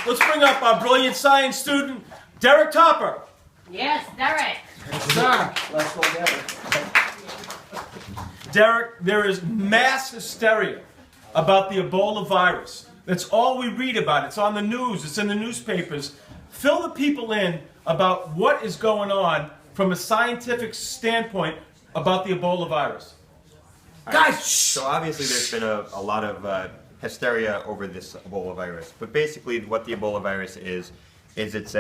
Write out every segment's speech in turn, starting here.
let's bring up our brilliant science student, Derek Topper. Yes, Derek. Sir. Let's go, Derek. Derek, there is mass hysteria about the Ebola virus. That's all we read about. It's on the news. It's in the newspapers. Fill the people in about what is going on from a scientific standpoint about the Ebola virus. Guys, shh! So obviously there's been a lot of hysteria over this Ebola virus. But basically what the Ebola virus is it's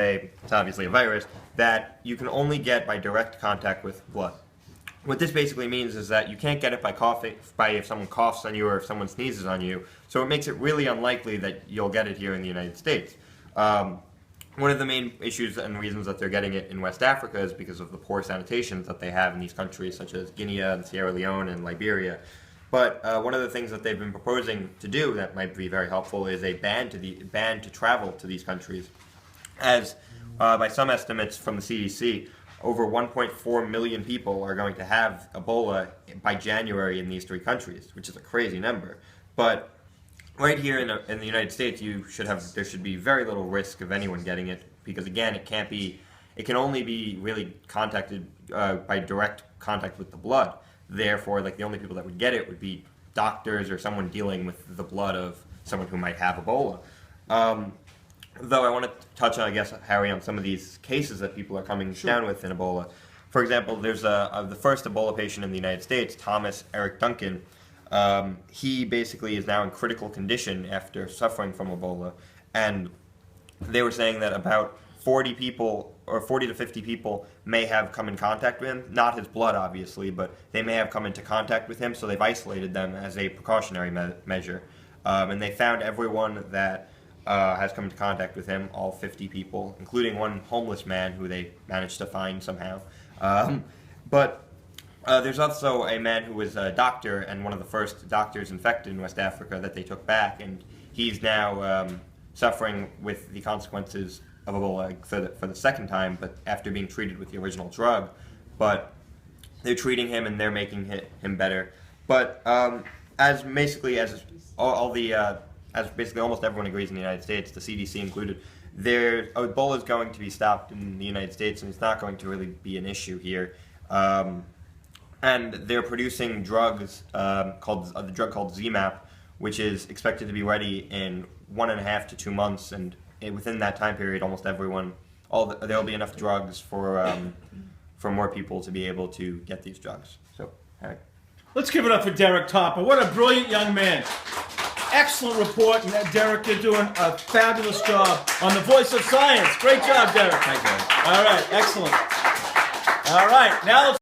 obviously a virus that you can only get by direct contact with blood. What this basically means is that you can't get it by coughing, if someone coughs on you or if someone sneezes on you. So it makes it really unlikely that you'll get it here in the United States. One of the main issues and reasons that they're getting it in West Africa is because of the poor sanitation that they have in these countries, such as Guinea and Sierra Leone and Liberia. But one of the things that they've been proposing to do that might be very helpful is a ban to travel to these countries. As by some estimates from the CDC, over 1.4 million people are going to have Ebola by January in these three countries, which is a crazy number. But right here in the United States, there should be very little risk of anyone getting it because again, it can only be really contacted by direct contact with the blood. Therefore, like the only people that would get it would be doctors or someone dealing with the blood of someone who might have Ebola. Though I want to touch on, I guess, Howie, on some of these cases that people are coming down with in Ebola. For example, there's the first Ebola patient in the United States, Thomas Eric Duncan. He basically is now in critical condition after suffering from Ebola, and they were saying that about 40 people, or 40 to 50 people, may have come in contact with him. Not his blood, obviously, but they may have come into contact with him, so they've isolated them as a precautionary measure. And they found everyone that has come into contact with him, all 50 people, including one homeless man who they managed to find somehow. But there's also a man who was a doctor and one of the first doctors infected in West Africa that they took back, and he's now suffering with the consequences of Ebola for the second time, but after being treated with the original drug. But they're treating him and they're making him better. But as basically almost everyone agrees in the United States, the CDC included, Ebola is going to be stopped in the United States, and it's not going to really be an issue here. And they're producing drugs the drug called ZMapp, which is expected to be ready in 1.5 to 2 months, and within that time period, almost everyone, there'll be enough drugs for more people to be able to get these drugs. So, all right. Let's give it up for Derek Topper. What a brilliant young man. Excellent report, and Derek, you're doing a fabulous job on the Voice of Science. Great job, Derek. Thank you. All right, excellent. All right, now let's